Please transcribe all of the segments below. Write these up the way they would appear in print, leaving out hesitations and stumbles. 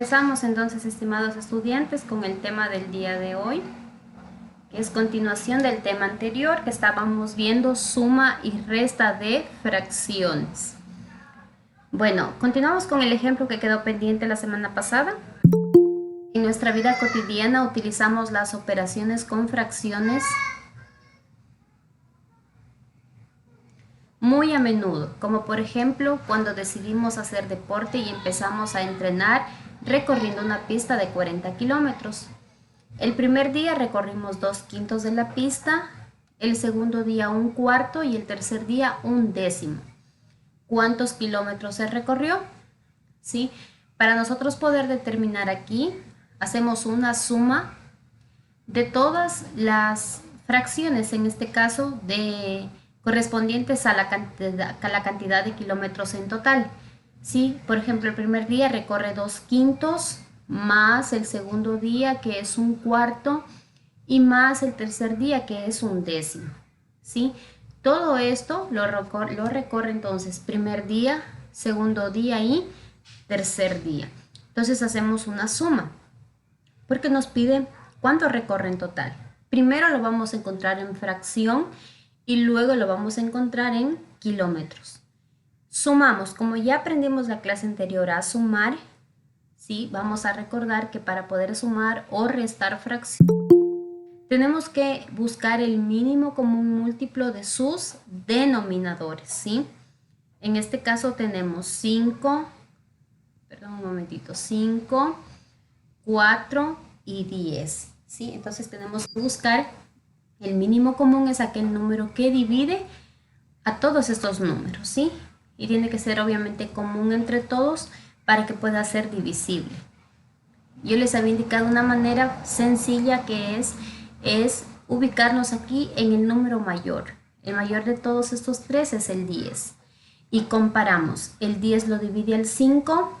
Empezamos entonces, estimados estudiantes, con el tema del día de hoy, que es continuación del tema anterior que estábamos viendo, suma y resta de fracciones. Bueno, continuamos con el ejemplo que quedó pendiente la semana pasada. En nuestra vida cotidiana utilizamos las operaciones con fracciones muy a menudo, como por ejemplo cuando decidimos hacer deporte y empezamos a entrenar recorriendo una pista de 40 kilómetros. El primer día recorrimos 2/5 de la pista, el segundo día 1/4 y el tercer día 1/10. ¿Cuántos kilómetros se recorrió? ¿Sí? Para nosotros poder determinar aquí, hacemos una suma de todas las fracciones, en este caso, correspondientes a la cantidad de kilómetros en total. ¿Sí? Por ejemplo, el primer día recorre 2/5 más el segundo día, que es 1/4, y más el tercer día, que es 1/10. ¿Sí? Todo esto lo recorre entonces primer día, segundo día y tercer día. Entonces hacemos una suma, porque nos pide cuánto recorre en total. Primero lo vamos a encontrar en fracción y luego lo vamos a encontrar en kilómetros. Sumamos, como ya aprendimos la clase anterior a sumar, ¿sí? Vamos a recordar que para poder sumar o restar fracciones, tenemos que buscar el mínimo común múltiplo de sus denominadores, ¿sí? En este caso tenemos 5, 4 y 10, ¿sí? Entonces tenemos que buscar el mínimo común, es aquel número que divide a todos estos números, ¿sí? Y tiene que ser obviamente común entre todos para que pueda ser divisible. Yo les había indicado una manera sencilla que es ubicarnos aquí en el número mayor. El mayor de todos estos tres es el 10. Y comparamos, ¿el 10 lo divide al 5?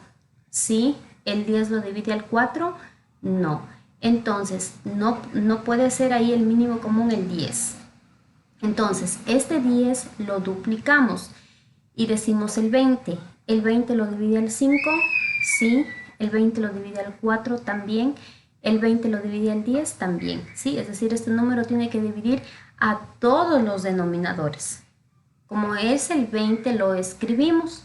Sí. ¿El 10 lo divide al 4? No. Entonces, no puede ser ahí el mínimo común el 10. Entonces, este 10 lo duplicamos y decimos el 20. ¿El 20 lo divide al 5? Sí. ¿El 20 lo divide al 4? También. ¿El 20 lo divide al 10? También. ¿Sí? Es decir, este número tiene que dividir a todos los denominadores. Como es el 20, lo escribimos.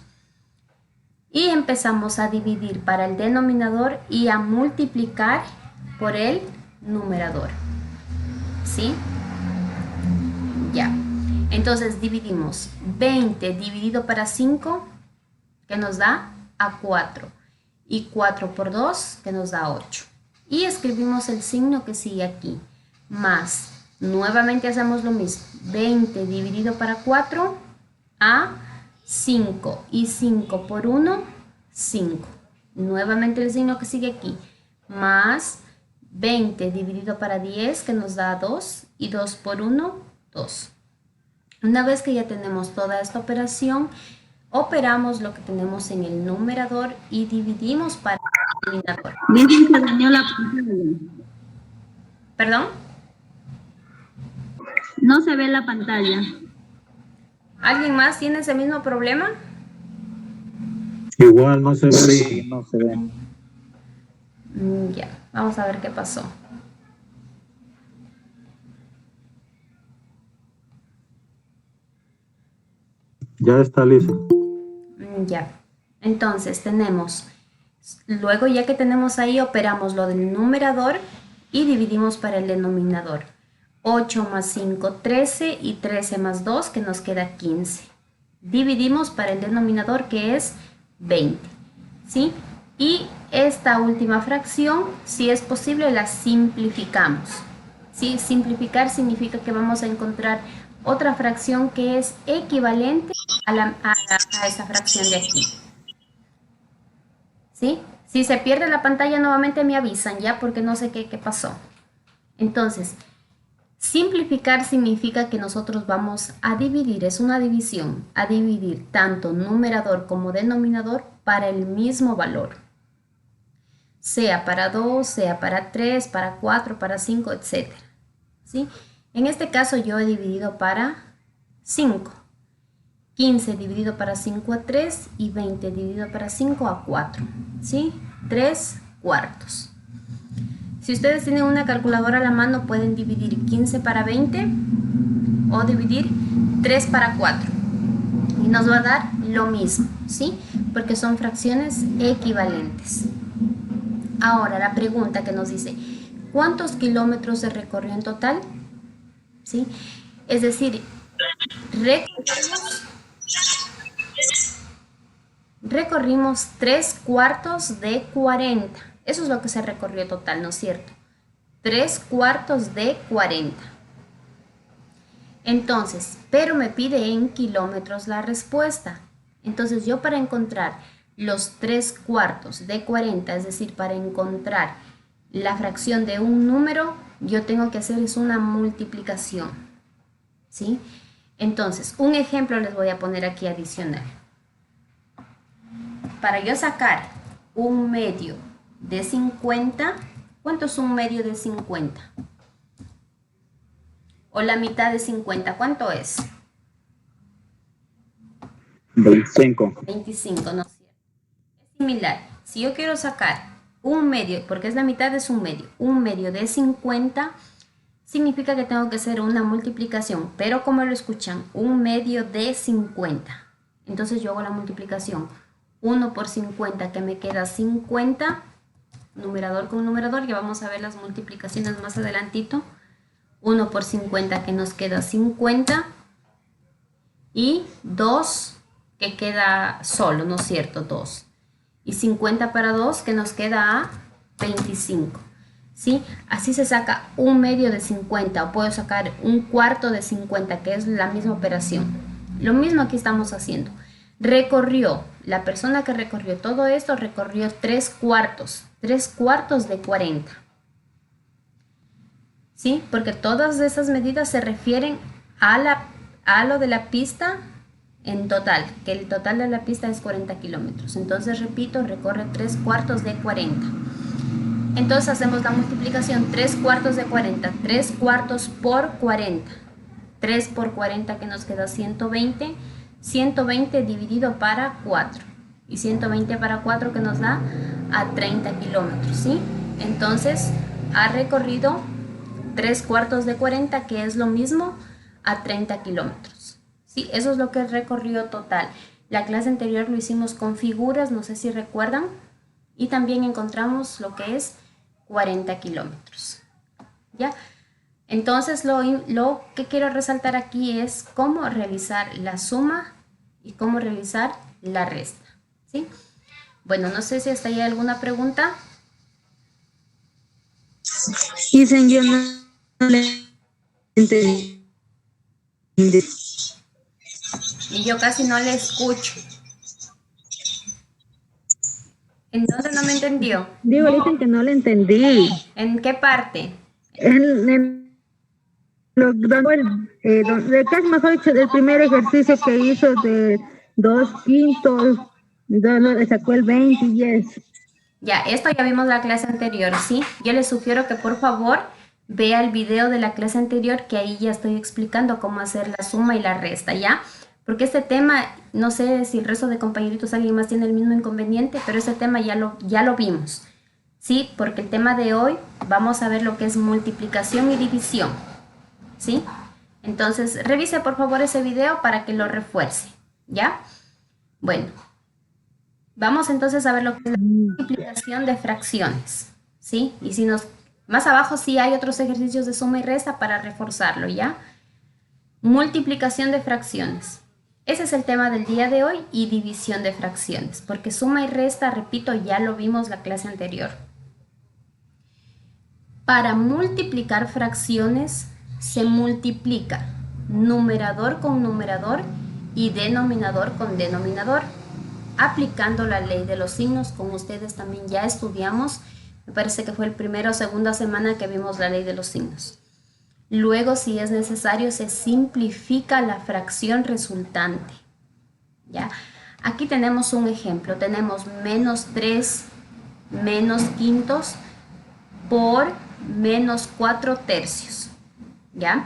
Y empezamos a dividir para el denominador y a multiplicar por el numerador. ¿Sí? Ya. Entonces dividimos 20 dividido para 5, que nos da a 4. Y 4 por 2, que nos da 8. Y escribimos el signo que sigue aquí. Más, nuevamente hacemos lo mismo. 20 dividido para 4 a 5. Y 5 por 1, 5. Nuevamente el signo que sigue aquí. Más 20 dividido para 10, que nos da 2. Y 2 por 1, 2. Una vez que ya tenemos toda esta operación, operamos lo que tenemos en el numerador y dividimos para el denominador. Miren, se dañó la pantalla. ¿Perdón? No se ve la pantalla. ¿Alguien más tiene ese mismo problema? Igual no se ve, no se ve. Ya, vamos a ver qué pasó. Ya está listo. Ya, entonces tenemos, luego ya que tenemos ahí, operamos lo del numerador y dividimos para el denominador. 8 más 5, 13 y 13 más 2, que nos queda 15. Dividimos para el denominador, que es 20, ¿sí? Y esta última fracción, si es posible, la simplificamos, ¿sí? Simplificar significa que vamos a encontrar otra fracción que es equivalente a esa fracción de aquí, ¿sí? Si se pierde la pantalla nuevamente me avisan ya, porque no sé qué pasó. Entonces, simplificar significa que nosotros vamos a dividir, es una división, a dividir tanto numerador como denominador para el mismo valor. Sea para 2, sea para 3, para 4, para 5, etc. ¿Sí? En este caso yo he dividido para 5. 15 dividido para 5 a 3 y 20 dividido para 5 a 4. ¿Sí? 3, cuartos. Si ustedes tienen una calculadora a la mano, pueden dividir 15 para 20 o dividir 3 para 4. Y nos va a dar lo mismo, ¿sí? Porque son fracciones equivalentes. Ahora, la pregunta que nos dice, ¿cuántos kilómetros se recorrió en total? ¿Sí? Es decir, recorrimos 3 cuartos de 40. Eso es lo que se recorrió total, ¿no es cierto? 3 cuartos de 40. Entonces, pero me pide en kilómetros la respuesta. Entonces, yo para encontrar los 3 cuartos de 40, es decir, para encontrar la fracción de un número, yo tengo que hacer es una multiplicación, ¿sí? Entonces, un ejemplo les voy a poner aquí adicional. Para yo sacar un medio de 50, ¿cuánto es un medio de 50? O la mitad de 50, ¿cuánto es? 25. 25, ¿no es cierto? Es similar. Si yo quiero sacar un medio, porque es la mitad, es un medio de 50, significa que tengo que hacer una multiplicación, pero como lo escuchan, un medio de 50. Entonces yo hago la multiplicación. 1 por 50, que me queda 50, numerador con numerador, ya vamos a ver las multiplicaciones más adelantito. 1 por 50, que nos queda 50, y 2, que queda solo, ¿no es cierto? 2. Y 50 para 2, que nos queda a 25. ¿Sí? Así se saca un medio de 50, o puedo sacar un cuarto de 50, que es la misma operación. Lo mismo aquí estamos haciendo. Recorrió, la persona que recorrió todo esto, recorrió 3 cuartos de 40. ¿Sí? Porque todas esas medidas se refieren a lo de la pista en total, que el total de la pista es 40 kilómetros. Entonces, repito, recorre 3 cuartos de 40. Entonces hacemos la multiplicación, 3 cuartos de 40, 3 cuartos por 40. 3 por 40, que nos queda 120. 120 dividido para 4. Y 120 para 4, que nos da a 30 kilómetros, ¿sí? Entonces, ha recorrido 3 cuartos de 40, que es lo mismo a 30 kilómetros. ¿Sí? Eso es lo que recorrió total. La clase anterior lo hicimos con figuras, no sé si recuerdan. Y también encontramos lo que es 40 kilómetros. ¿Ya? Entonces, lo que quiero resaltar aquí es cómo realizar la suma y cómo realizar la resta. ¿Sí? Bueno, no sé si hasta ahí hay alguna pregunta. Dicen, yo no le entendí. Y yo casi no le escucho. ¿En dónde no me entendió? Digo, dicen que no le entendí. ¿En qué parte? Casi mejor dicho, el primer ejercicio que hizo de 2/5, le sacó el 20 y 10. Ya, esto ya vimos la clase anterior, ¿sí? Yo les sugiero que por favor vea el video de la clase anterior, que ahí ya estoy explicando cómo hacer la suma y la resta, ¿ya? Porque este tema, no sé si el resto de compañeritos, alguien más tiene el mismo inconveniente, pero este tema ya lo vimos, ¿sí? Porque el tema de hoy vamos a ver lo que es multiplicación y división, ¿sí? Entonces, revise por favor ese video para que lo refuerce, ¿ya? Bueno, vamos entonces a ver lo que es la multiplicación de fracciones, ¿sí? Y si más abajo sí hay otros ejercicios de suma y resta para reforzarlo, ¿ya? Multiplicación de fracciones. Ese es el tema del día de hoy, y división de fracciones, porque suma y resta, repito, ya lo vimos la clase anterior. Para multiplicar fracciones se multiplica numerador con numerador y denominador con denominador, aplicando la ley de los signos. Con ustedes también ya estudiamos, me parece que fue el primero o segunda semana que vimos la ley de los signos. Luego, si es necesario, se simplifica la fracción resultante, ¿ya? Aquí tenemos un ejemplo, tenemos menos 3 menos quintos por menos 4 tercios, ¿ya?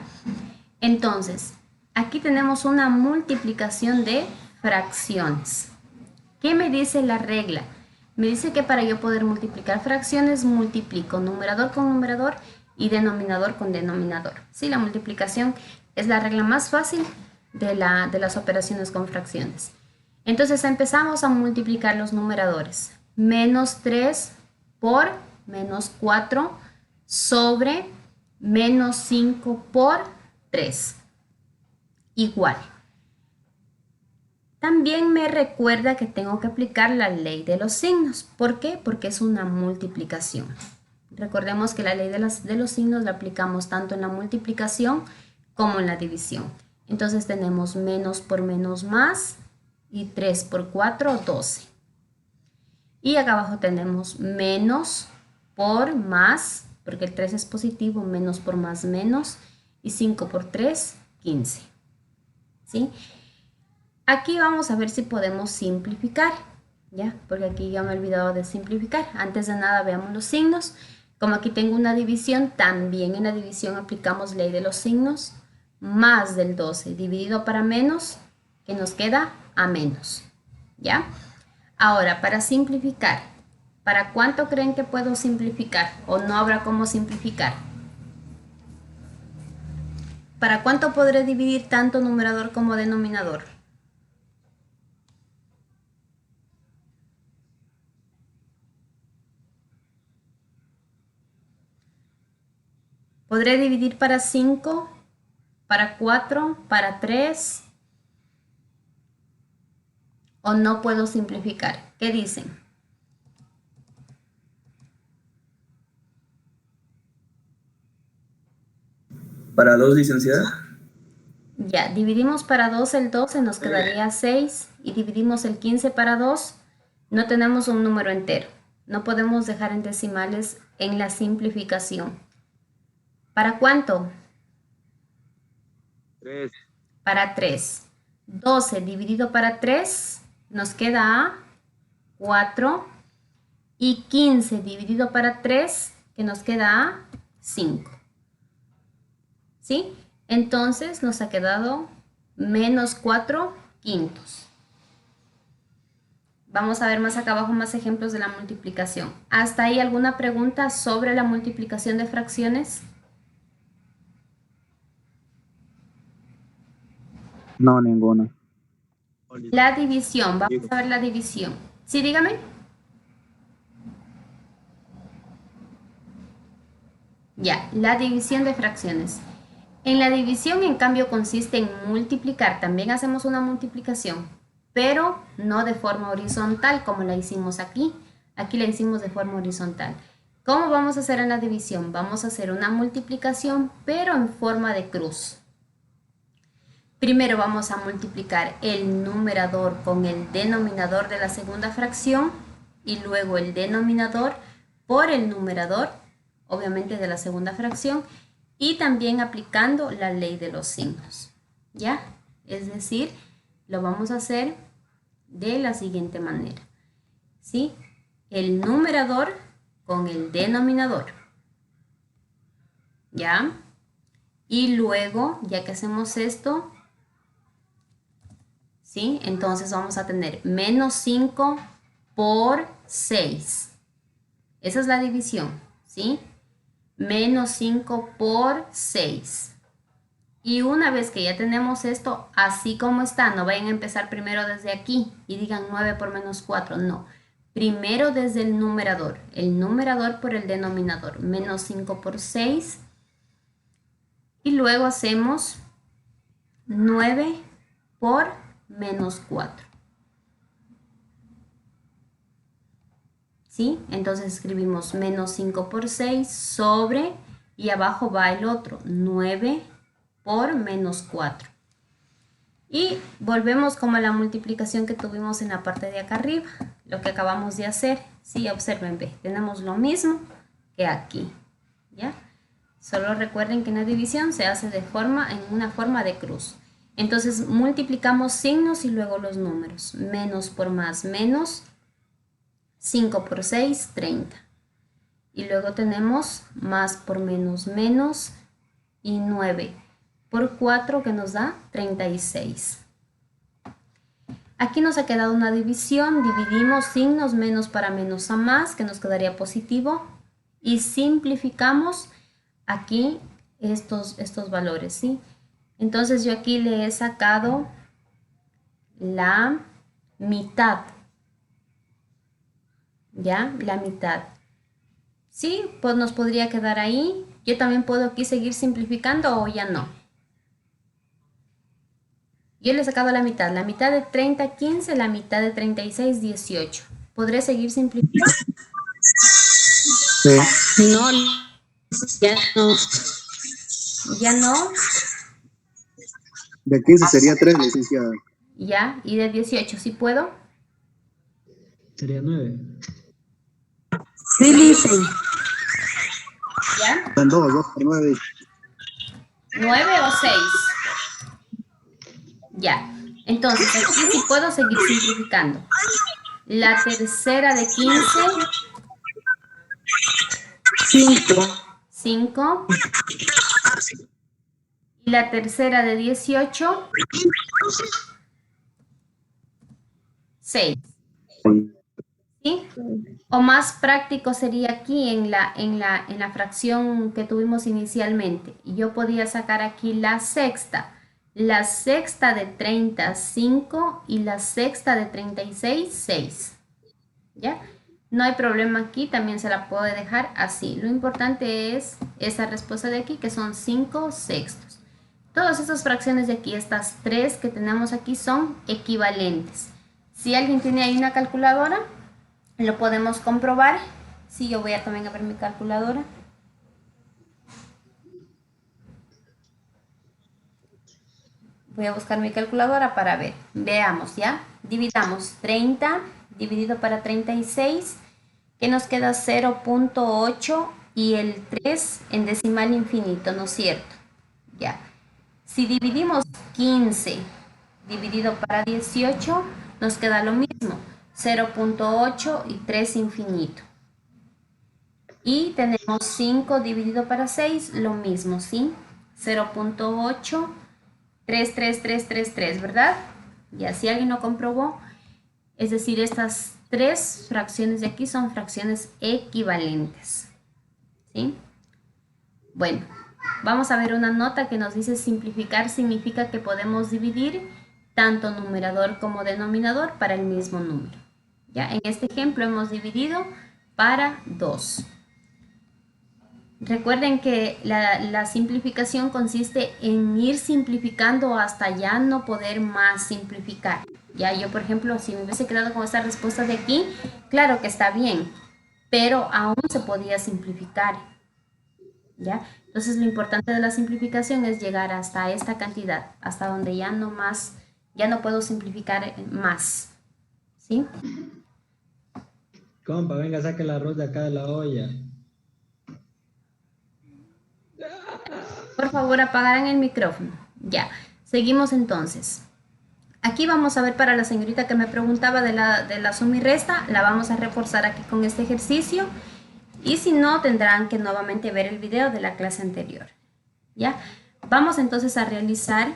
Entonces, aquí tenemos una multiplicación de fracciones. ¿Qué me dice la regla? Me dice que para yo poder multiplicar fracciones, multiplico numerador con numerador y denominador con denominador. Sí, la multiplicación es la regla más fácil de las operaciones con fracciones. Entonces empezamos a multiplicar los numeradores. Menos 3 por menos 4 sobre menos 5 por 3. Igual. También me recuerda que tengo que aplicar la ley de los signos. ¿Por qué? Porque es una multiplicación. Recordemos que la ley de los signos la aplicamos tanto en la multiplicación como en la división. Entonces tenemos menos por menos más y 3 por 4, 12. Y acá abajo tenemos menos por más, porque el 3 es positivo, menos por más menos, y 5 por 3, 15. ¿Sí? Aquí vamos a ver si podemos simplificar, ¿ya? Porque aquí ya me he olvidado de simplificar. Antes de nada veamos los signos. Como aquí tengo una división, también en la división aplicamos ley de los signos. Más del 12 dividido para menos, que nos queda a menos, ¿ya? Ahora, para simplificar, ¿para cuánto creen que puedo simplificar? ¿O no habrá cómo simplificar? ¿Para cuánto podré dividir tanto numerador como denominador? ¿Podré dividir para 5, para 4, para 3? ¿O no puedo simplificar? ¿Qué dicen? Para 2, licenciada. Ya, dividimos para 2 el 12, nos quedaría 6. Y dividimos el 15 para 2, no tenemos un número entero. No podemos dejar en decimales en la simplificación. ¿Para cuánto? 3. Para 3. 12 dividido para 3 nos queda a 4. Y 15 dividido para 3, que nos queda a 5. ¿Sí? Entonces nos ha quedado menos 4 quintos. Vamos a ver más acá abajo más ejemplos de la multiplicación. ¿Hasta ahí alguna pregunta sobre la multiplicación de fracciones? No, ninguno. La división, vamos a ver la división. Sí, dígame. Ya, la división de fracciones. En la división, en cambio, consiste en multiplicar. También hacemos una multiplicación, pero no de forma horizontal como la hicimos aquí. Aquí la hicimos de forma horizontal. ¿Cómo vamos a hacer en la división? Vamos a hacer una multiplicación, pero en forma de cruz. Primero vamos a multiplicar el numerador con el denominador de la segunda fracción y luego el denominador por el numerador, obviamente de la segunda fracción, y también aplicando la ley de los signos, ¿ya? Es decir, lo vamos a hacer de la siguiente manera, ¿sí? El numerador con el denominador, ¿ya? Y luego, ya que hacemos esto, ¿sí? Entonces vamos a tener menos 5 por 6. Esa es la división, ¿sí? Menos 5 por 6. Y una vez que ya tenemos esto, así como está, no vayan a empezar primero desde aquí y digan 9 por menos 4, no. Primero desde el numerador por el denominador, menos 5 por 6. Y luego hacemos 9 por menos 4. ¿Sí? Entonces escribimos menos 5 por 6 sobre, y abajo va el otro, 9 por menos 4. Y volvemos como a la multiplicación que tuvimos en la parte de acá arriba, lo que acabamos de hacer. Sí, observen, ve, tenemos lo mismo que aquí, ¿ya? Solo recuerden que en la división se hace en una forma de cruz. Entonces multiplicamos signos y luego los números. Menos por más, menos. 5 por 6, 30. Y luego tenemos más por menos, menos. Y 9 por 4, que nos da 36. Aquí nos ha quedado una división, dividimos signos menos para menos a más, que nos quedaría positivo, y simplificamos aquí estos valores, ¿sí? Entonces yo aquí le he sacado la mitad, ¿ya? La mitad. Sí, pues nos podría quedar ahí. Yo también puedo aquí seguir simplificando o ya no. Yo le he sacado la mitad de 30, 15, la mitad de 36, 18. ¿Podré seguir simplificando? Sí. No, ya no. Ya no, De 15 sería 3, licenciada. ya. Y de 18, ¿sí puedo? Sería 9. Sí, lice. ¿Ya? Son 2 por 9. 9 o 6. Ya. Entonces, aquí sí puedo seguir simplificando. La tercera de 15, 5. 5. Y la tercera de 18, 6. ¿Sí? O más práctico sería aquí en la fracción que tuvimos inicialmente. Yo podía sacar aquí la sexta de 30, 5 y la sexta de 36, 6. ¿Ya? No hay problema aquí, también se la puede dejar así. Lo importante es esa respuesta de aquí, que son 5 sextos. Todas estas fracciones de aquí, estas 3 que tenemos aquí, son equivalentes. Si alguien tiene ahí una calculadora, lo podemos comprobar. Sí, yo voy a también a ver mi calculadora. Voy a buscar mi calculadora para ver. Veamos, ¿ya? Dividamos 30 dividido para 36, que nos queda 0.8 y el 3 en decimal infinito, ¿no es cierto? Ya. Si dividimos 15 dividido para 18, nos queda lo mismo, 0.8 y 3 infinito. Y tenemos 5 dividido para 6, lo mismo, ¿sí? 0.8, 3, 3, 3, 3, 3, ¿verdad? Ya, si alguien lo comprobó, es decir, estas 3 fracciones de aquí son fracciones equivalentes, ¿sí? Bueno, vamos a ver una nota que nos dice simplificar significa que podemos dividir tanto numerador como denominador para el mismo número. ¿Ya? En este ejemplo hemos dividido para 2. Recuerden que la simplificación consiste en ir simplificando hasta ya no poder más simplificar. Ya yo, por ejemplo, si me hubiese quedado con esta respuesta de aquí, claro que está bien, pero aún se podía simplificar. ¿Ya? Entonces lo importante de la simplificación es llegar hasta esta cantidad, hasta donde ya no puedo simplificar más. ¿Sí? Compa, venga, saque el arroz de acá de la olla. Por favor, apagarán el micrófono. Ya, seguimos entonces. Aquí vamos a ver para la señorita que me preguntaba de la suma y resta, la vamos a reforzar aquí con este ejercicio. Y si no, tendrán que nuevamente ver el video de la clase anterior. ¿Ya? Vamos entonces a realizar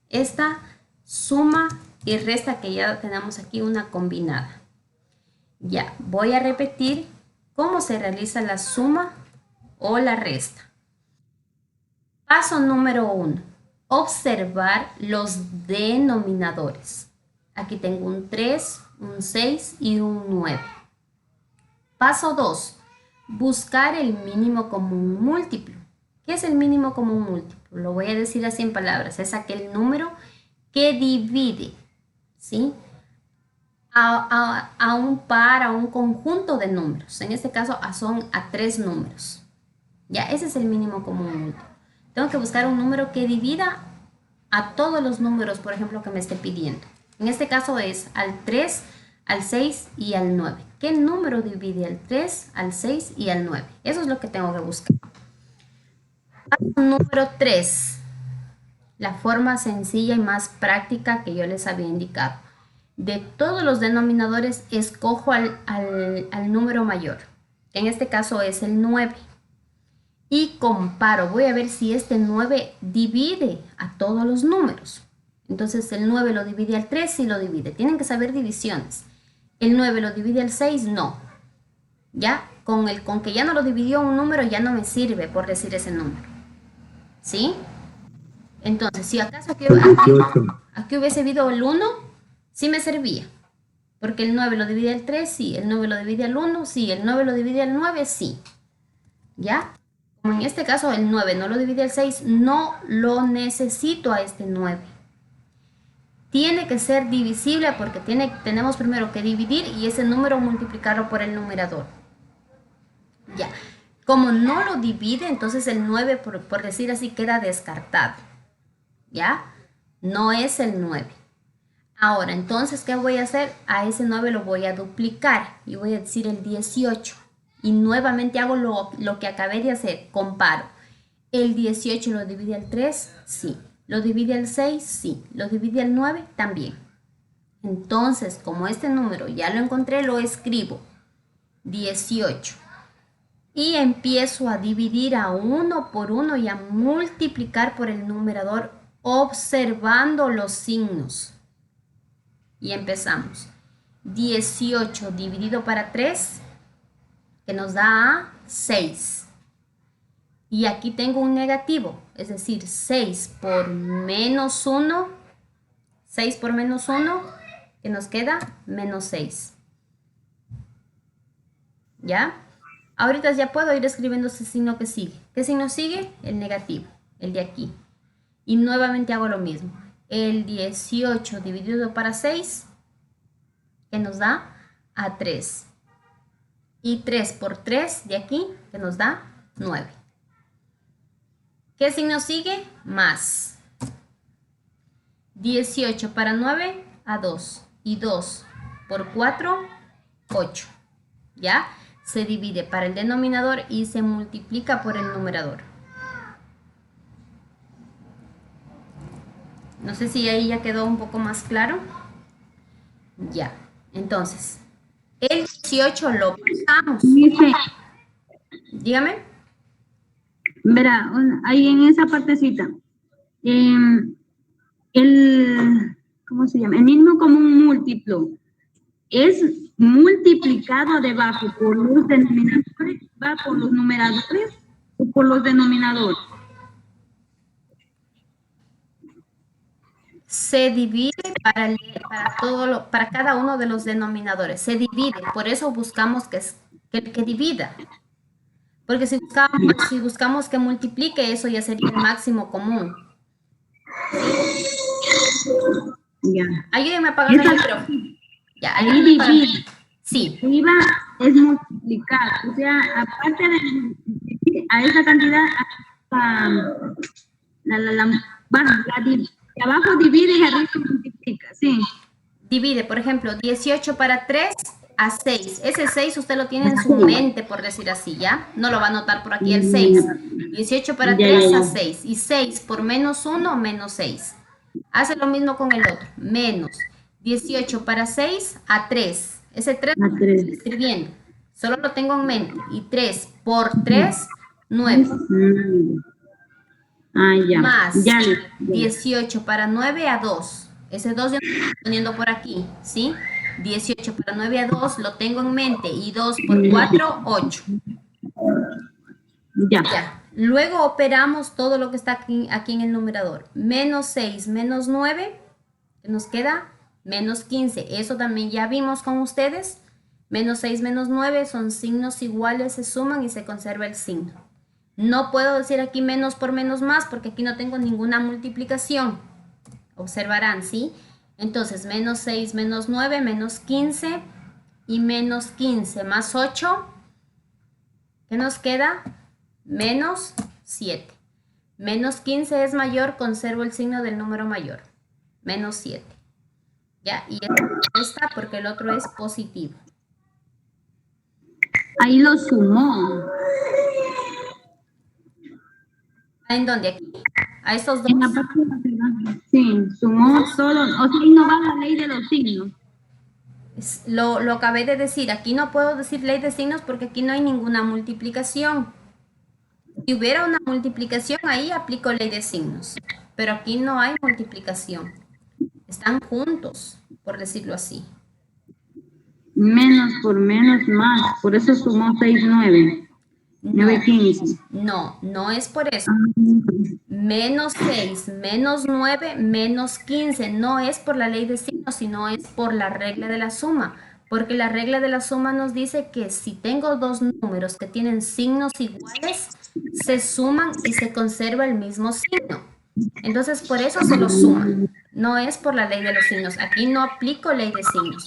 esta suma y resta que ya tenemos aquí una combinada. Ya, voy a repetir cómo se realiza la suma o la resta. Paso número 1. Observar los denominadores. Aquí tengo un 3, un 6 y un 9. Paso 2. Buscar el mínimo común múltiplo. ¿Qué es el mínimo común múltiplo? Lo voy a decir así en palabras. Es aquel número que divide, ¿sí?, a un par, a un conjunto de números. En este caso son a 3 números. Ya, ese es el mínimo común múltiplo. Tengo que buscar un número que divida a todos los números, por ejemplo, que me esté pidiendo. En este caso es al 3, al 6 y al 9. ¿Qué número divide al 3, al 6 y al 9? Eso es lo que tengo que buscar. Paso número 3. La forma sencilla y más práctica que yo les había indicado. De todos los denominadores, escojo al número mayor. En este caso es el 9. Y comparo. Voy a ver si este 9 divide a todos los números. Entonces el 9 lo divide al 3, sí lo divide. Tienen que saber divisiones. El 9 lo divide al 6, no. ¿Ya? Con que ya no lo dividió un número ya no me sirve por decir ese número. ¿Sí? Entonces, si acaso aquí hubiese habido el 1, sí me servía. Porque el 9 lo divide al 3, sí. El 9 lo divide al 1, sí. El 9 lo divide al 9, sí. ¿Ya? Como en este caso el 9 no lo divide al 6, no lo necesito a este 9. Tiene que ser divisible porque tenemos primero que dividir y ese número multiplicarlo por el numerador. Ya. Como no lo divide, entonces el 9, por decir así, queda descartado. ¿Ya? No es el 9. Ahora, entonces, ¿qué voy a hacer? A ese 9 lo voy a duplicar y voy a decir el 18. Y nuevamente hago lo que acabé de hacer, comparo. ¿El 18 lo divide al 3? Sí. ¿Lo divide al 6? Sí. ¿Lo divide al 9? También. Entonces, como este número ya lo encontré, lo escribo. 18. Y empiezo a dividir a uno por uno y a multiplicar por el numerador observando los signos. Y empezamos. 18 dividido para 3, que nos da 6. Y aquí tengo un negativo, es decir, 6 por menos 1, 6 por menos 1, que nos queda menos 6. ¿Ya? Ahorita ya puedo ir escribiendo ese signo que sigue. ¿Qué signo sigue? El negativo, el de aquí. Y nuevamente hago lo mismo. El 18 dividido para 6, que nos da a 3. Y 3 por 3 de aquí, que nos da 9. ¿Qué signo sigue? Más. 18 para 9, a 2. Y 2 por 4, 8. ¿Ya? Se divide para el denominador y se multiplica por el numerador. No sé si ahí ya quedó un poco más claro. Ya. Entonces, el 18 lo pasamos. Dice, Dígame. verá, ahí en esa partecita, ¿cómo se llama? El mínimo común múltiplo es multiplicado debajo por los denominadores, va por los numeradores o por los denominadores. Se divide para cada uno de los denominadores. Se divide, por eso buscamos que divida. Porque si buscamos que multiplique, eso ya sería el máximo común. Ya. Ayúdenme a apagar el micrófono. Ya, Ahí divide. Sí. Arriba es multiplicar, o sea, aparte de dividir a esa cantidad, de abajo divide y arriba multiplica, sí. Divide, por ejemplo, 18 para 3 a 6. Ese 6 usted lo tiene en su mente, por decir así, ¿ya? No lo va a anotar por aquí el 6. 18 para 3 a 6. Y 6 por menos 1, menos 6. Hace lo mismo con el otro. Menos 18 para 6 a 3. Ese 3 lo estoy escribiendo. Solo lo tengo en mente. Y 3 por 3, 9. Ya. Más Ya. 18 para 9 a 2. Ese 2 yo lo estoy poniendo por aquí, ¿sí? 18 para 9 a 2 lo tengo en mente. Y 2 por 4, 8. Ya. Luego operamos todo lo que está aquí en el numerador. Menos 6 menos 9, que nos queda menos 15. Eso también ya vimos con ustedes. Menos 6 menos 9 son signos iguales, se suman y se conserva el signo. No puedo decir aquí menos por menos más porque aquí no tengo ninguna multiplicación. Observarán, ¿sí? Entonces, menos 6 menos 9, menos 15 y menos 15 más 8. ¿Qué nos queda? Menos 7. Menos 15 es mayor, conservo el signo del número mayor. Menos 7. Ya, y esta porque el otro es positivo. Ahí lo sumó. ¿En dónde? Aquí. A estos dos. En la parte de arriba. Sí, sumó todo. O sea, no va la ley de los signos. Lo acabé de decir. Aquí no puedo decir ley de signos porque aquí no hay ninguna multiplicación. Si hubiera una multiplicación, ahí aplico ley de signos. Pero aquí no hay multiplicación. Están juntos, por decirlo así. Menos por menos más. Por eso sumó 6, 9. No, 9, 15. no es por eso. Menos 6, menos 9, menos 15. No es por la ley de signos, sino es por la regla de la suma. Porque la regla de la suma nos dice que si tengo dos números que tienen signos iguales, se suman y se conserva el mismo signo. Entonces, por eso se los suma. No es por la ley de los signos. Aquí no aplico ley de signos.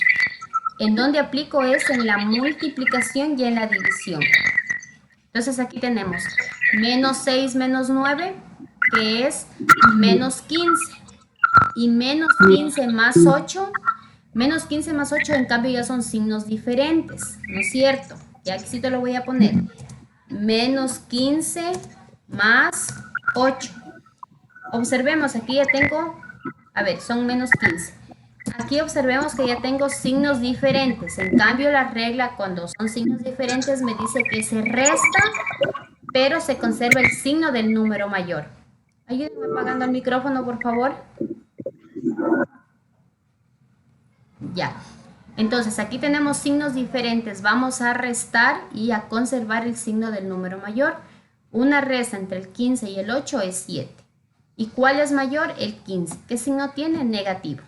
En donde aplico es en la multiplicación y en la división. Entonces aquí tenemos menos 6 menos 9, que es menos 15. Y menos 15 más 8, menos 15 más 8 en cambio ya son signos diferentes, ¿no es cierto? Y aquí sí te lo voy a poner. Menos 15 más 8. Observemos, aquí ya tengo, a ver, son menos 15. Aquí observemos que ya tengo signos diferentes. En cambio, la regla cuando son signos diferentes me dice que se resta, pero se conserva el signo del número mayor. Ayúdenme apagando el micrófono, por favor. Ya. Entonces, aquí tenemos signos diferentes. Vamos a restar y a conservar el signo del número mayor. Una resta entre el 15 y el 8 es 7. ¿Y cuál es mayor? El 15. ¿Qué signo tiene? Negativo.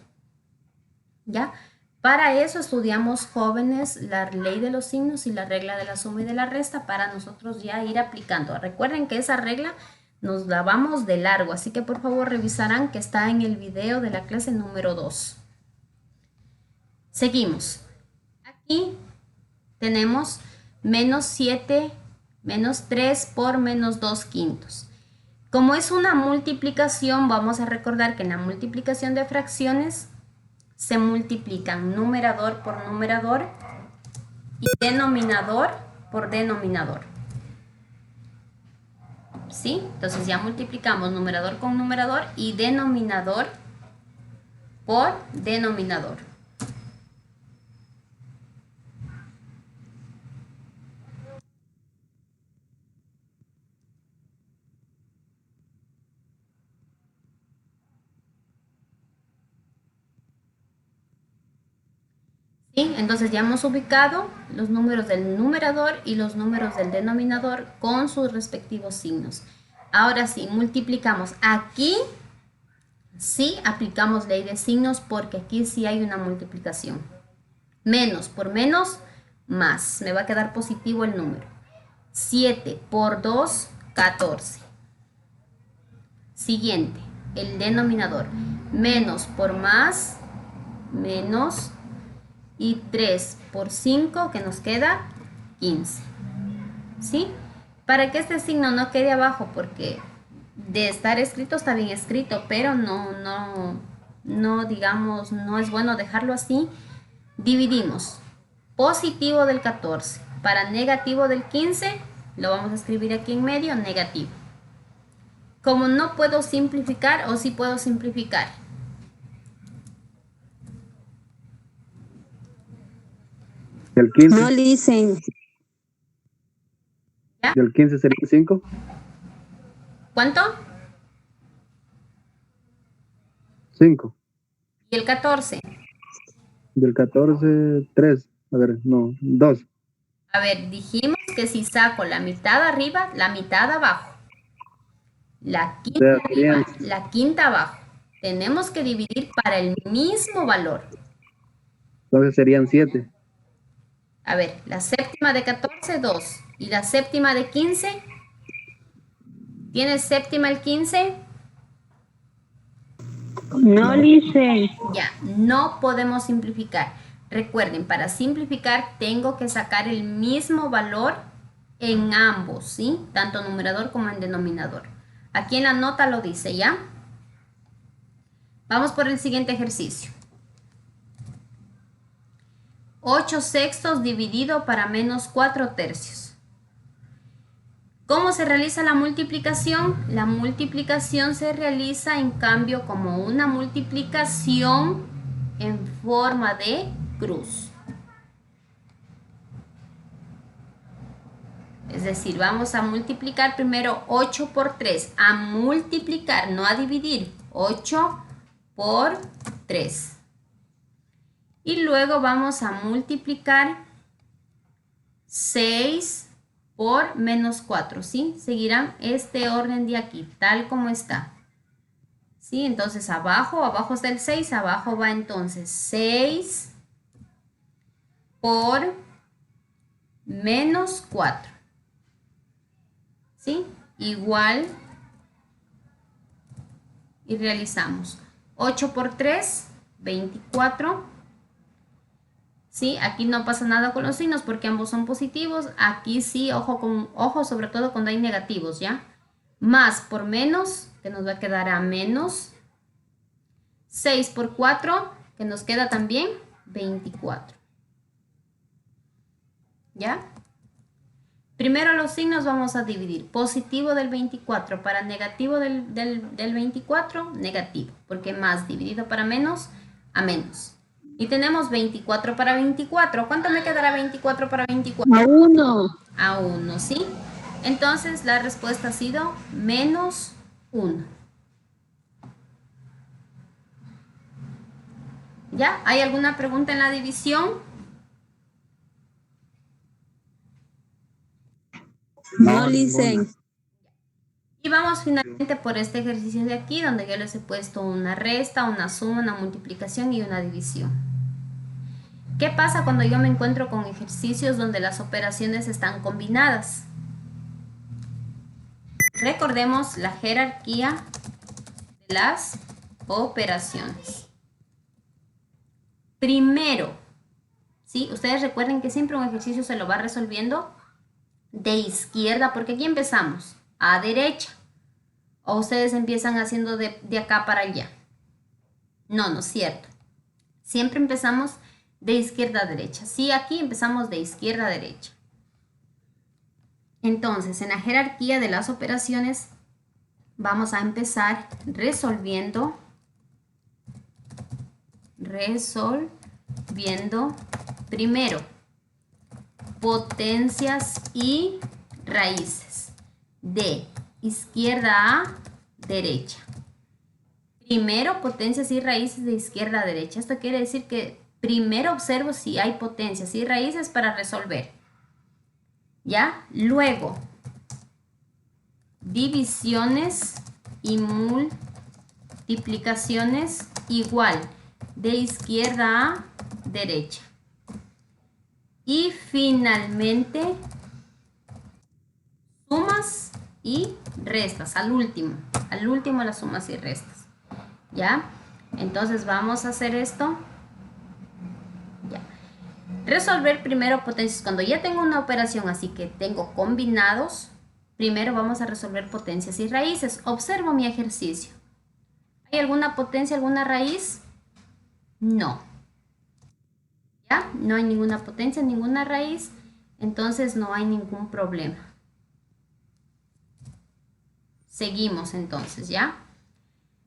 ¿Ya? Para eso estudiamos, jóvenes, la ley de los signos y la regla de la suma y de la resta para nosotros ya ir aplicando. Recuerden que esa regla nos la vamos de largo, así que por favor revisarán que está en el video de la clase número 2. Seguimos. Aquí tenemos menos 7, menos 3 por menos 2 quintos. Como es una multiplicación, vamos a recordar que en la multiplicación de fracciones se multiplican numerador por numerador y denominador por denominador. ¿Sí? Entonces ya multiplicamos numerador con numerador y denominador por denominador. ¿Sí? Entonces ya hemos ubicado los números del numerador y los números del denominador con sus respectivos signos. Ahora sí, multiplicamos. Aquí sí aplicamos ley de signos porque aquí sí hay una multiplicación. Menos por menos, más. Me va a quedar positivo el número. 7 por 2, 14. Siguiente, el denominador. Menos por más, menos. Y 3 por 5, que nos queda 15. ¿Sí? Para que este signo no quede abajo, porque de estar escrito está bien escrito, pero no digamos, no es bueno dejarlo así. Dividimos positivo del 14 para negativo del 15, lo vamos a escribir aquí en medio, negativo. Como no puedo simplificar, o sí puedo simplificar. ¿El 15? No dicen. ¿Ya? ¿Y el 15 sería 5? ¿Cuánto? 5. ¿Y el 14? Y el 14, 3. A ver, no, 2. A ver, dijimos que si saco la mitad arriba, la mitad abajo. La quinta O sea, arriba, serían- la quinta abajo. Tenemos que dividir para el mismo valor. Entonces serían 7. A ver, la séptima de 14, 2. ¿Y la séptima de 15? ¿Tiene séptima el 15? No dicen. Ya, no podemos simplificar. Recuerden, para simplificar tengo que sacar el mismo valor en ambos, ¿sí? Tanto numerador como en denominador. Aquí en la nota lo dice, ¿ya? Vamos por el siguiente ejercicio. 8 sextos dividido para menos 4 tercios. ¿Cómo se realiza la multiplicación? La multiplicación se realiza en cambio como una multiplicación en forma de cruz. Es decir, vamos a multiplicar primero 8 por 3. A multiplicar, no a dividir. 8 por 3. Y luego vamos a multiplicar 6 por menos 4, ¿sí? Seguirán este orden de aquí, tal como está. ¿Sí? Entonces abajo está el 6, abajo va entonces 6 por menos 4. ¿Sí? Igual. Y realizamos 8 por 3, 24. ¿Sí? Aquí no pasa nada con los signos porque ambos son positivos. Aquí sí, ojo sobre todo cuando hay negativos, ¿ya? Más por menos, que nos va a quedar a menos. 6 por 4, que nos queda también 24. ¿Ya? Primero los signos vamos a dividir. Positivo del 24 para negativo del 24, negativo. Porque más dividido para menos, a menos. Y tenemos 24 para 24. ¿Cuánto me quedará 24 para 24? A 1. A 1, ¿sí? Entonces la respuesta ha sido menos 1. ¿Ya? ¿Hay alguna pregunta en la división? No, licencia. Y vamos finalmente por este ejercicio de aquí, donde yo les he puesto una resta, una suma, una multiplicación y una división. ¿Qué pasa cuando yo me encuentro con ejercicios donde las operaciones están combinadas? Recordemos la jerarquía de las operaciones. Primero, ¿sí? Ustedes recuerden que siempre un ejercicio se lo va resolviendo de izquierda, porque aquí empezamos a derecha. O ustedes empiezan haciendo de acá para allá. No, no es cierto. Siempre empezamos de izquierda a derecha. Sí, aquí empezamos de izquierda a derecha. Entonces, en la jerarquía de las operaciones, vamos a empezar resolviendo primero potencias y raíces de izquierda a derecha. Primero potencias y raíces de izquierda a derecha. Esto quiere decir que primero observo si hay potencias y raíces para resolver. ¿Ya? Luego, divisiones y multiplicaciones igual de izquierda a derecha. Y finalmente, sumas y restas, al último las sumas y restas. ¿Ya? Entonces vamos a hacer esto. Ya. Resolver primero potencias. Cuando ya tengo una operación así que tengo combinados, primero vamos a resolver potencias y raíces. Observo mi ejercicio. ¿Hay alguna potencia, alguna raíz? No. ¿Ya? No hay ninguna potencia, ninguna raíz, entonces no hay ningún problema. Seguimos entonces, ¿ya?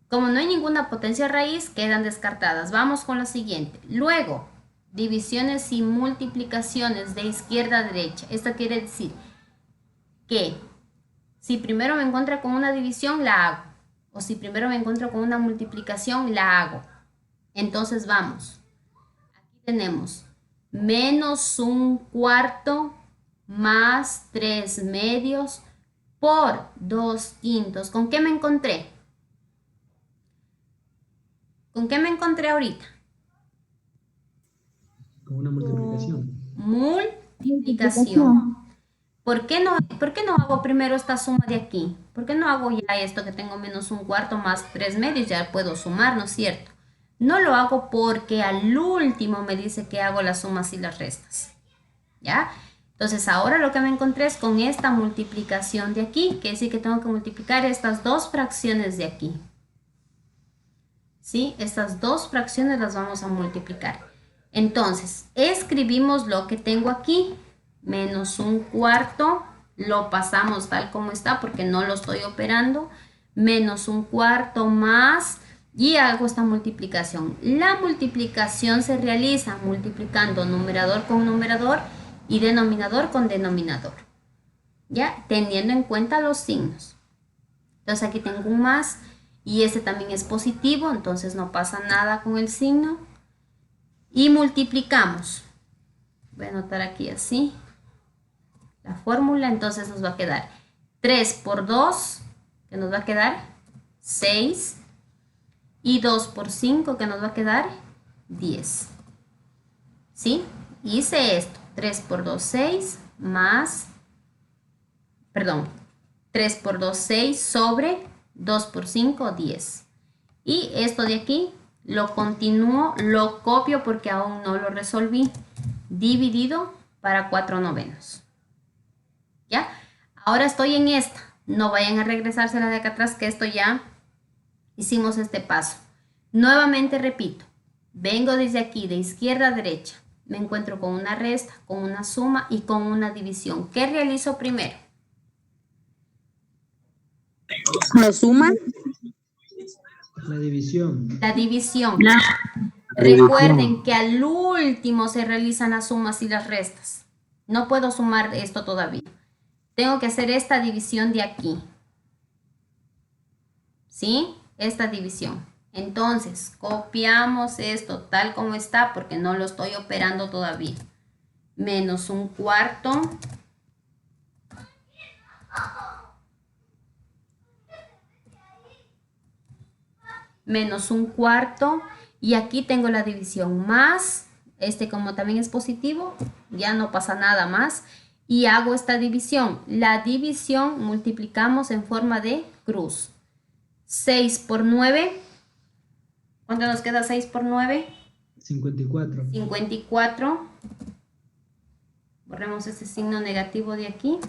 Como no hay ninguna potencia raíz, quedan descartadas. Vamos con lo siguiente. Luego, divisiones y multiplicaciones de izquierda a derecha. Esto quiere decir que si primero me encuentro con una división, la hago. O si primero me encuentro con una multiplicación, la hago. Entonces vamos. Aquí tenemos menos 1/4 más 3 medios por 2/5. ¿Con qué me encontré? ¿Con qué me encontré ahorita? Con una multiplicación. Multiplicación. ¿Por qué no hago primero esta suma de aquí? ¿Por qué no hago ya esto que tengo menos 1/4 más 3 medios? Ya puedo sumar, ¿no es cierto? No lo hago porque al último me dice que hago las sumas y las restas. ¿Ya? Entonces ahora lo que me encontré es con esta multiplicación de aquí. Quiere decir que tengo que multiplicar estas dos fracciones de aquí. ¿Sí? Estas dos fracciones las vamos a multiplicar. Entonces, escribimos lo que tengo aquí. Menos 1/4. Lo pasamos tal como está porque no lo estoy operando. Menos 1/4 más... Y hago esta multiplicación. La multiplicación se realiza multiplicando numerador con numerador y denominador con denominador. ¿Ya? Teniendo en cuenta los signos. Entonces aquí tengo un más y este también es positivo, entonces no pasa nada con el signo. Y multiplicamos. Voy a anotar aquí así la fórmula, entonces nos va a quedar 3 por 2, que nos va a quedar 6, y 2 por 5, que nos va a quedar 10. ¿Sí? Hice esto, 3 por 2, 6, más, perdón, 3 por 2, 6, sobre 2 por 5, 10. Y esto de aquí lo continúo, lo copio porque aún no lo resolví, dividido para 4/9. ¿Ya? Ahora estoy en esta. No vayan a regresarse a la de acá atrás, que esto ya hicimos este paso. Nuevamente repito, vengo desde aquí, de izquierda a derecha. Me encuentro con una resta, con una suma y con una división. ¿Qué realizo primero? ¿Lo suman? La división. La división. La- Recuerden que al último se realizan las sumas y las restas. No puedo sumar esto todavía. Tengo que hacer esta división de aquí. ¿Sí? Esta división. Entonces, copiamos esto tal como está porque no lo estoy operando todavía. Menos 1/4. Menos 1/4. Y aquí tengo la división más. Como también es positivo, ya no pasa nada más. Y hago esta división. La división multiplicamos en forma de cruz. 6 por 9. ¿Cuánto nos queda 6 por 9? 54. 54. Borremos este signo negativo de aquí.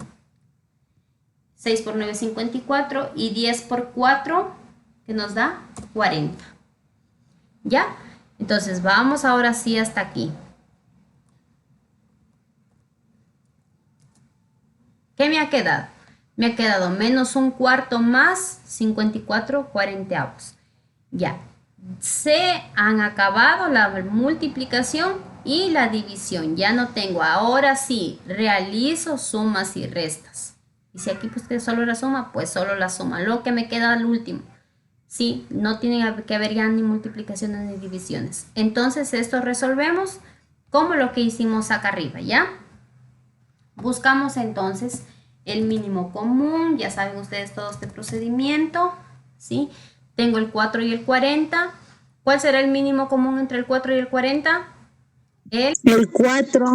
6 por 9, 54. Y 10 por 4, que nos da 40. ¿Ya? Entonces vamos ahora sí hasta aquí. ¿Qué me ha quedado? Me ha quedado menos 1/4 más 54/40. Ya. Se han acabado la multiplicación y la división. Ya no tengo. Ahora sí, realizo sumas y restas. Y si aquí pues que solo la suma, pues solo la suma. Lo que me queda al último. Sí, no tiene que haber ya ni multiplicaciones ni divisiones. Entonces esto resolvemos como lo que hicimos acá arriba, ¿ya? Buscamos entonces el mínimo común. Ya saben ustedes todo este procedimiento, ¿sí? Tengo el 4 y el 40. ¿Cuál será el mínimo común entre el 4 y el 40? El 4.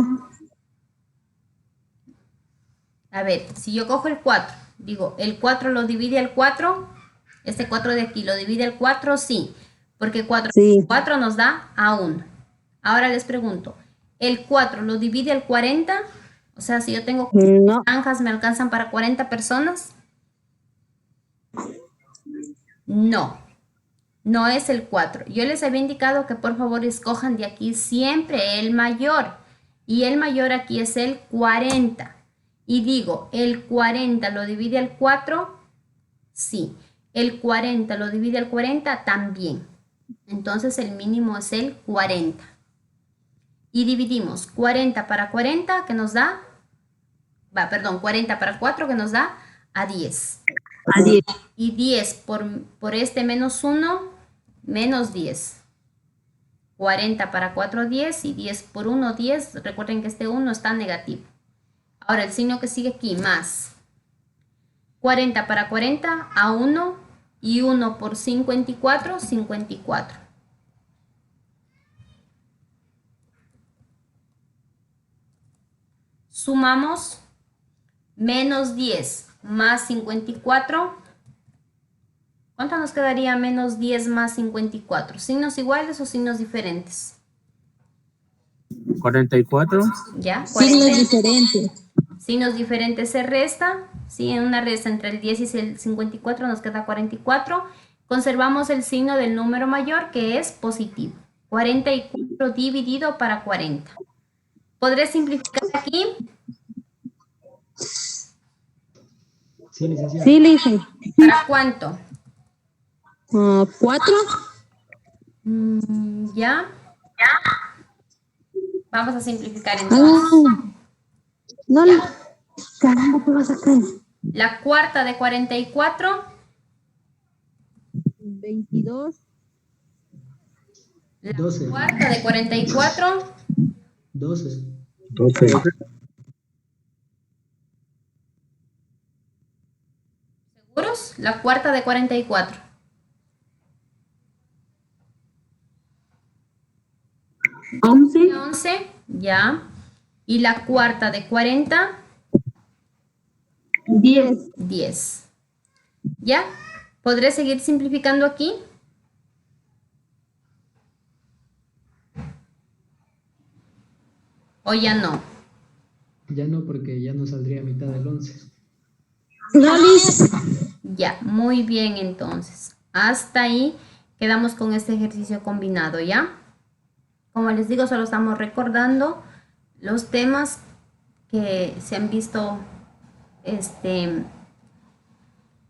A ver, si yo cojo el 4, digo, ¿el 4 lo divide el 4? Este 4 de aquí, ¿lo divide el 4? Sí, porque 4, Sí. 4 nos da a 1. Ahora les pregunto, ¿el 4 lo divide el 40? O sea, si yo tengo No. naranjas, ¿me alcanzan para 40 personas? No, no es el 4. Yo les había indicado que por favor escojan de aquí siempre el mayor. Y el mayor aquí es el 40. Y digo, ¿el 40 lo divide el 4? Sí. ¿El 40 lo divide el 40? También. Entonces el mínimo es el 40. Y dividimos 40 para 40, que nos da, 40 para 4, que nos da a 10. A 10. Y 10 por este menos 1, menos 10. 40 para 4, 10. Y 10 por 1, 10. Recuerden que este 1 está negativo. Ahora el signo que sigue aquí, más. 40 para 40, a 1. Y 1 por 54, 54. Sumamos menos 10 más 54. ¿Cuánto nos quedaría menos 10 más 54? ¿Signos iguales o signos diferentes? 44. ¿Ya? Signos diferentes. Signos diferentes se resta. ¿Sí? En una resta entre el 10 y el 54 nos queda 44. Conservamos el signo del número mayor, que es positivo. 44 dividido para 40. ¿Podré simplificar aquí? Sí, licenciada. Sí, Lice. ¿Para cuánto? 4. ¿Ya? Vamos a simplificar entonces. No, caramba, ¿qué va a sacar? La cuarta de 44. 22. La 12. cuarta de 44. 12. 12. ¿Seguros? La cuarta de 44. 11. 11, ya. Y la cuarta de 40, 10. 10. ¿Ya? ¿Podré seguir simplificando aquí? ¿O ya no? Ya no, porque ya no saldría mitad del 11. No, Liz. Ya, muy bien entonces. Hasta ahí quedamos con este ejercicio combinado, ¿ya? Como les digo, solo estamos recordando los temas que se han visto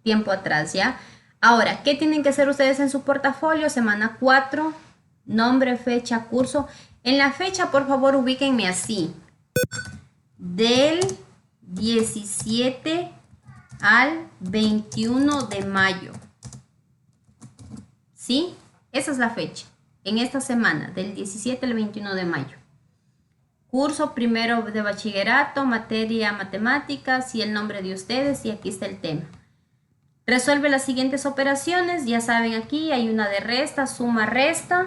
tiempo atrás, ¿ya? Ahora, ¿qué tienen que hacer ustedes en su portafolio? Semana 4, nombre, fecha, curso. En la fecha, por favor, ubíquenme así. Del 17 al 21 de mayo. ¿Sí? Esa es la fecha. En esta semana, del 17 al 21 de mayo. Curso primero de bachillerato, materia matemáticas y el nombre de ustedes, y aquí está el tema. Resuelve las siguientes operaciones, ya saben, aquí hay una de resta, suma, resta.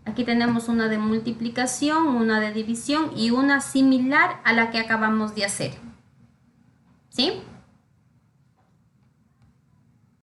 Aquí tenemos una de multiplicación, una de división y una similar a la que acabamos de hacer. ¿Sí?